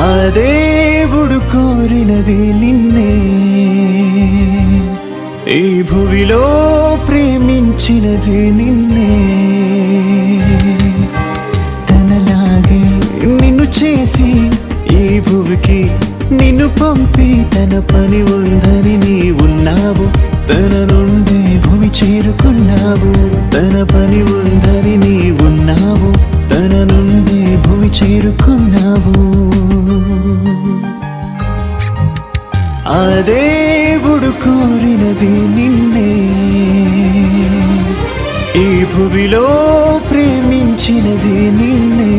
ఆ దేవుడు కోరినది నిన్నే, ఈ భువిలో ప్రేమించినది నిన్నే. తనలాగే నిన్ను చేసి ఈ భువికి నిన్ను పంపి తన పని ఉందని నీ ఉన్నావు. తన నుండి భూమి చేరుకున్నావు. తన పని ఉందని నీ ఉన్నావు. తన నుండి భూమి చేరుకున్నావు. ఆ దేవుడు కోరినది నిన్నే, ఈ భువిలో ప్రేమించినది నిన్నే.